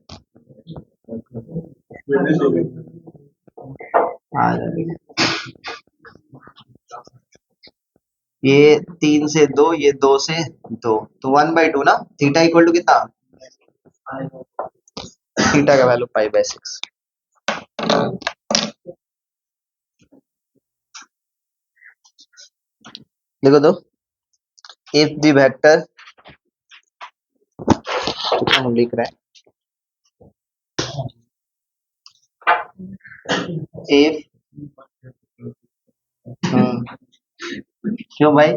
ये 3 से 2, ये 2 से 2, तो 1/2 ना। थीटा इक्वल टू कितना, थीटा का वैल्यू π/6। देखो तो इफ द वेक्टर, हम लिख रहे हैं इफ, क्यों भाई,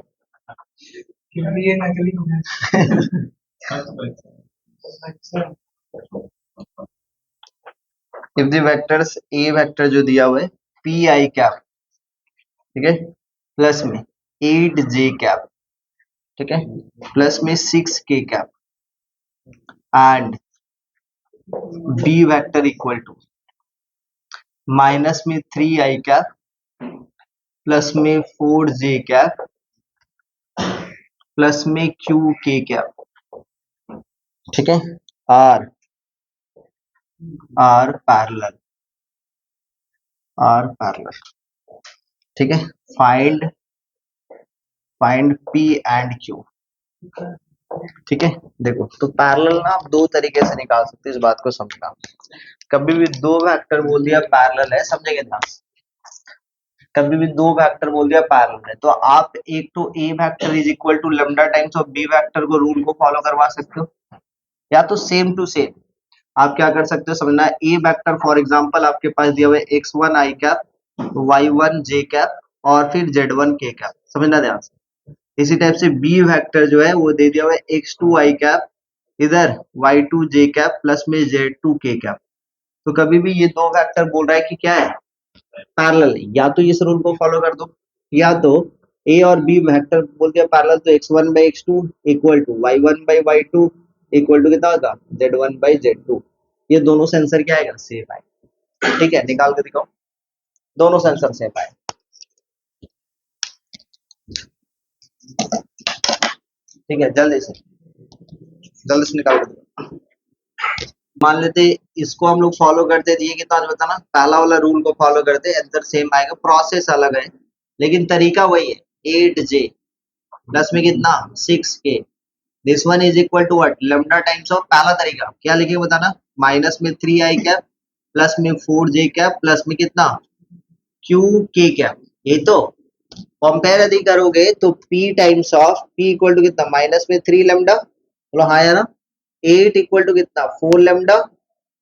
ये नकली if the vectors a vector जो दिया हुआ है पी आई कैप, ठीक है, प्लस में 8j कैप, ठीक है, प्लस में 6k cap and B vector equal to minus में 3i कैप प्लस में 4j कैप प्लस में qk कैप, ठीक है, आर पैरेलल, ठीक है। फाइंड p एंड q, ठीक है। देखो तो पैरेलल ना आप दो तरीके से निकाल सकते हो, इस बात को समझना। कभी भी दो वेक्टर बोल दिया पैरेलल है, समझेंगे ना, कभी भी दो वेक्टर बोल दिया पैरेलल है, तो आप एक तो a vector is equal to lambda times of B vector को रूल को फॉलो करवा सकते हो, या तो सेम टू सेम आप क्या कर सकते हो, समझना, ए वेक्टर फॉर एग्जांपल आपके पास दिया हुआ है x1 i cap, y1 j cap और फिर z1 k कैप, समझना ध्यान से। इसी टाइप से बी वेक्टर जो है वो दे दिया हुआ है x2 i कैप, इधर y2 j कैप प्लस में z2 k कैप। तो कभी भी ये दो वेक्टर बोल रहा है कि क्या है, पैरेलल, या तो इस रूल को फॉलो कर दो, या तो ए और बी वेक्टर बोल दिया पैरेलल, तो x1 by x2 equal to y1 by y2 equal to कितना होगा, z1 by z2। ये दोनों से आंसर क्या आएगा, सेम आएगा, ठीक है, निकाल के दिखाओ, दोनों से आंसर सेम आएगा, ठीक है, जल्दी से निकाल के दिखाओ। मान लेते इसको हम लोग फॉलो करते थे, ये कितना आज बताना, पहला वाला रूल को फॉलो करते, आंसर सेम आएगा, प्रोसेस अलग है लेकिन तरीका वही है। 8j प्लस में कितना 6k, this one is equal to what, lambda times of, पहला तरीका क्या लिखे बताना, माइनस में 3i कैप प्लस में 4j कैप प्लस में कितना qk कैप। ये तो कंपेयर यदि करोगे तो p times of p equal to कितना, माइनस में 3 लैम्डा, बोलो हाँ या ना, 8 इक्वल टू कितना 4 लैम्डा,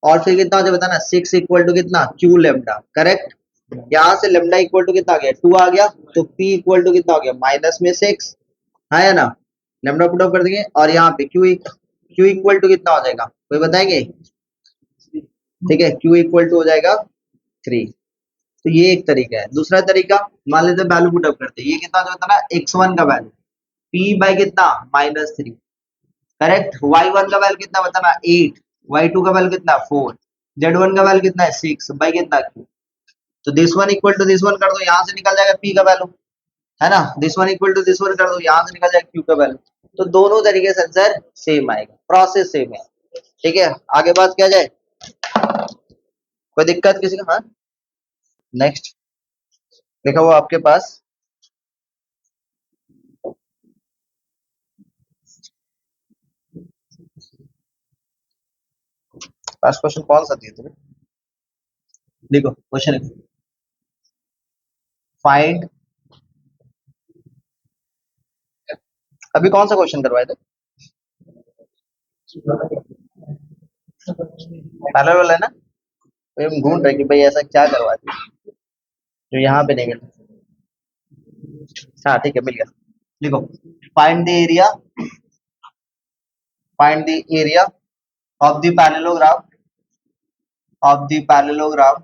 और फिर कितना हो जाए बताना, 6 इक्वल टू कितना q लैम्डा, करेक्ट। यहाँ से लैम्डा इक्वल टू कितना आ गया, 2 आ गया, तो p इक्वल टू कितना हो गया, माइनस में 6, हाँ या ना, लैम्डा पुट ऑफ कर देंगे, और यहाँ पे q इक्वल टू कितना हो जाएगा, कोई बताएंगे, ठीक है, q इक्वल टू हो जाएगा 3। तो ये एक तरीका है। दूसरा तरीका, मान लेते वैल्यू पुट अप करते हैं, ये कितना जो होता है ना x1 का वैल्यू p बाय कितना -3, करेक्ट, y1 का वैल्यू कितना बताना 8, y2 का वैल्यू कितना 4, z1 का वैल्यू कितना है 6 बाय कितना q। तो this one equal to this one कर दो, यहाँ से निकल जाएगा p का वैल्यू, है ना, this one equal to this one कर दो, यहाँ से निकल जाएगा q का वैल्यू। तो दोनों तरीके से आंसर सेम आएगा, प्रोसेस सेम है, ठीक है। आगे बात किया जाए, कोई दिक्कत किसी का, हाँ। नेक्स्ट लिखा हुआ आपके पास, फर्स्ट क्वेश्चन कौन सा दिया तुम्हें, देखो क्वेश्चन, फाइंड अभी कौन सा क्वेश्चन करवाए थे? पैरेलल वाला है ना? तो हम ढूंढ रहे कि भाई ऐसा क्या करवा दिया जो यहाँ पे नहीं मिला। हाँ ठीक है, मिल गया। लिखो, find the area, find the area of the parallelogram, of the parallelogram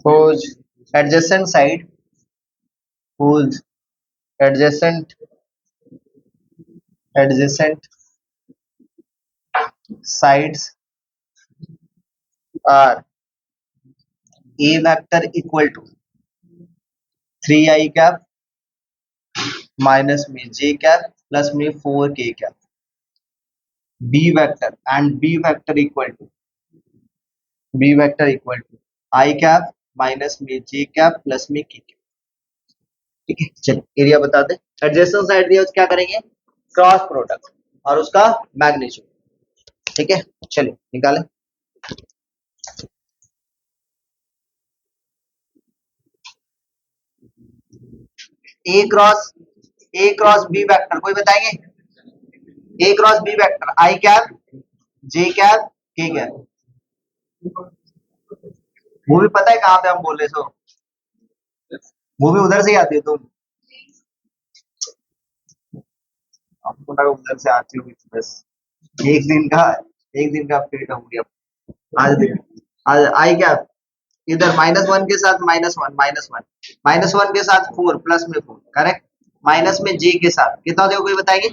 whose adjacent side, whose adjacent adjacent sides are a vector equal to 3 I cap minus में j cap plus में 4k cap, b vector and b vector equal to I cap minus में j cap plus में k cap। ठीक है, चलिए area बता दे। Adjacent side दिया क्या करेंगे? क्रॉस प्रोडक्ट और उसका मैग्नीट्यूड। ठीक है, चलिए निकालें। ए क्रॉस बी वेक्टर कोई बताएंगे? A cross B vector I cap J cap के कैप, वो भी पता है कहाँ पे हम बोल रहे सो, वो भी उधर से ही आती है। तुम आपको लगा उधर से आती होगी तो बस एक दिन का फ्री हो गया। आज दिन आज आई कैप इधर -1 के साथ -1 के साथ 4 प्लस में 4 करेक्ट, माइनस में जे के साथ कितना देखो कोई बताएंगे?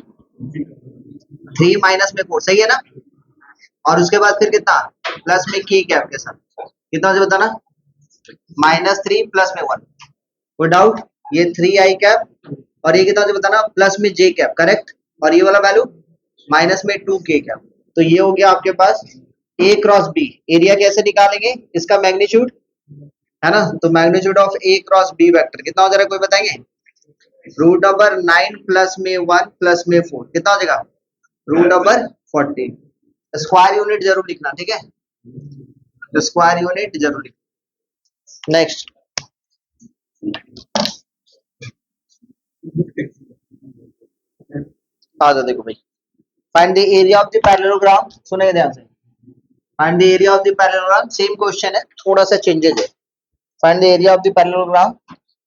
3 माइनस में 4 सही है ना, और उसके बाद फिर कितना प्लस में की कैप के साथ कितना जो बताना? -3 प्लस में 1, कोई डाउट? ये 3 I कैप और ये कितना जो बताना? प्लस में जे कैप करेक्ट, और ये वाला वैल्यू माइनस में 2k कैप। तो ये हो गया आपके पास a क्रॉस b। एरिया कैसे निकालेंगे? इसका मैग्नीट्यूड है ना, तो magnitude of a cross b vector कितना हो जाएगा कोई बताएंगे? √9 प्लस में 1 प्लस में 4 कितना हो जाएगा? √14। स्क्वायर यूनिट जरूर लिखना, ठीक है, तो स्क्वायर यूनिट जरूर लिखना। नेक्स्ट आ जाओ, देखो भाई, find the area of the parallelogram, सुनेंगे ध्यान से। Find the area of the parallelogram, same question है, थोड़ा सा चेंजेस है। Find the area of the parallelogram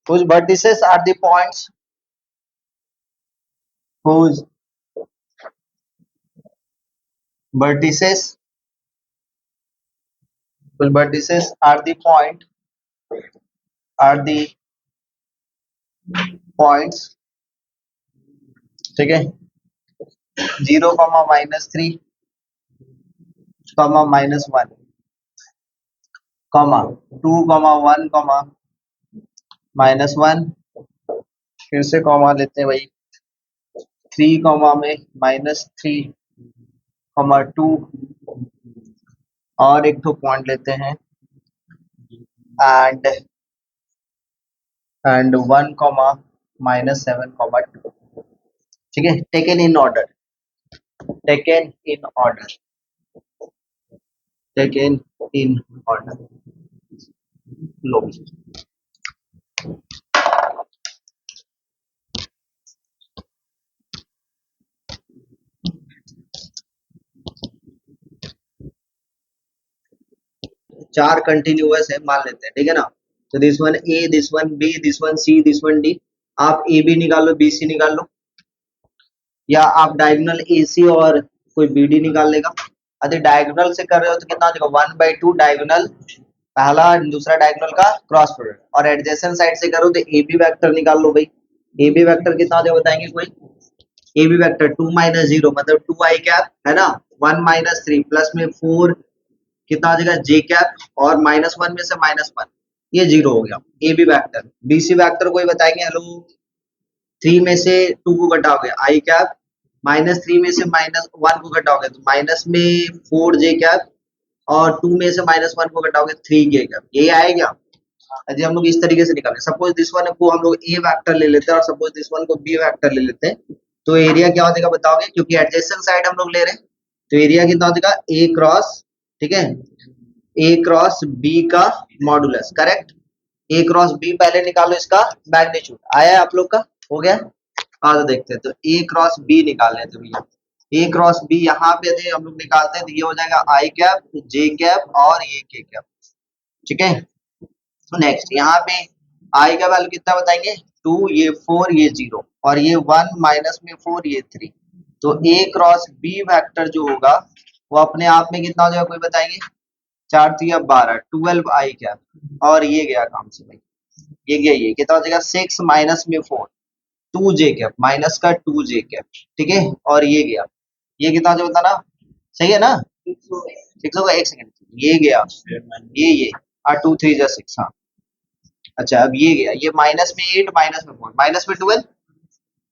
whose vertices are the points, whose vertices are the points, ठीक है, 0, -3, -1, 2, 1, -1, फिर से कॉमा लेते हैं भाई, 3, में -3, 2, और एक तो पॉइंट लेते हैं एंड 1, -7, 2, ठीक है, taken in order, taken in order, taken in order. लो, 4 कंटिन्यूअस है मान लेते हैं, ठीक है ना, तो this one A, this one B, this one C, this one D. आप ए बी निकाल लो, बी सी निकाल लो, या आप डायगोनल ए सी और कोई बी डी निकाल लेगा। यदि डायगोनल से कर रहे हो तो कितना हो जाएगा? 1/2 डायगोनल पहला दूसरा डायगोनल का क्रॉस प्रोडक्ट, और एडजेसेंट साइड से करो तो ए बी वेक्टर निकाल लो भाई। ए बी वेक्टर कितना हो जाएगा बताएंगे कोई? ए बी वेक्टर 2 - 0 मतलब 2 I कैप है ना, 1 - 3 प्लस में 4 कितना आ जाएगा? जे कैप, और -1 में से -1 ये 0 हो गया। A B vector. B C vector कोई बताएंगे? हेलो, 3 में से 2 को घटाओगे आई कैप, -3 में से -1 को घटाओगे तो माइनस में 4 जे कैप, और 2 में से -1 को घटाओगे 3 के कैप, ये आएगा। यदि हम लोग इस तरीके से निकालें, सपोज दिस वन को हम लोग ए वेक्टर ले लेते हैं और सपोज दिस वन को बी वेक्टर ले लेते हैं, तो एरिया क्या हो जाएगा बताओगे? क्योंकि एडजेसेंट साइड हम लोग ले रहे हैं, तो एरिया कितना हो जाएगा? ए क्रॉस, ठीक है, ए क्रॉस बी का मॉडुलस करेक्ट, ए क्रॉस बी पहले निकालो इसका मैग्नीट्यूड, आया है आप लोग का, हो गया। हाँ तो देखते हैं, तो ए क्रॉस बी निकाल लेते भैया। ए क्रॉस बी यहाँ पे थे हम लोग निकालते हैं, तो ये हो जाएगा आई कैप, जे कैप और ये के कैप, ठीक है। नेक्स्ट यहाँ पे आई का वैल्यू कितना बताएंगे, 2, ये 4, ये 0 और ये 1 माइनस में 4, ये 3। तो ए क्रॉस बी वेक्टर जो होगा वो अपने आप में कितना हो जाएगा, कोई बताएंगे। 4 3 12, 12 आई कैप और ये गया काम से भाई, ये गया, ये कितना हो जाएगा 6 माइनस में 4, 2 जे कैप, माइनस का 2 जे कैप, ठीक है। और ये गया, ये कितना हो जाएगा बताना, सही है ना, 6 होगा, एक सेकंड, ये गया, ये और 2 3 जा 6, हाँ। अच्छा अब ये गया, ये माइनस में 8 माइनस में 4 माइनस में 12,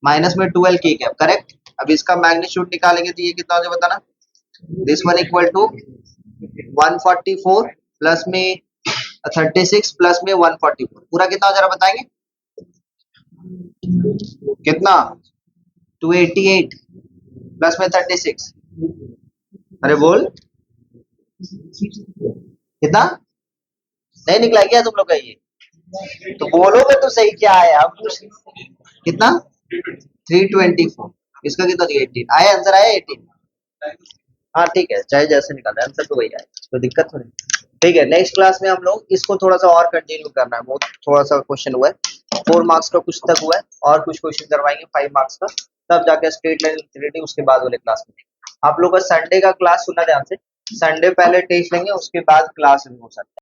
माइनस में 12 की कैप, करेक्ट। अब इसका मैग्नीट्यूड निकालेंगे तो ये कितना हो जाएगा बताना, this one equal to 144 plus में 36 प्लस में 144, पूरा कितना हो जा रहा बताएंगे, कितना 288 प्लस में 36, अरे बोल कितना, नहीं निकला क्या तुम लोग का ये, तो बोलोगे तो सही क्या है, अब कितना 324, इसका कितना 18 आया, आंसर आया 18। हाँ ठीक है, चाहे जैसे निकाले आंसर तो वही आए, कोई दिक्कत तो नहीं। ठीक है, नेक्स्ट क्लास में हम लोग इसको थोड़ा सा और कंटिन्यू करना है, बहुत थोड़ा सा क्वेश्चन हुआ है, 4 मार्क्स का कुछ तक हुआ है, और कुछ क्वेश्चन करवाएंगे 5 मार्क्स का, तब जाके स्टेट लाइन इंफिनिटी उसके बाद वाले क्लास में। आप लोग का संडे का क्लास सुनना ध्यान से, संडे पहले टेस्ट लेंगे उसके बाद क्लास हो सकता है।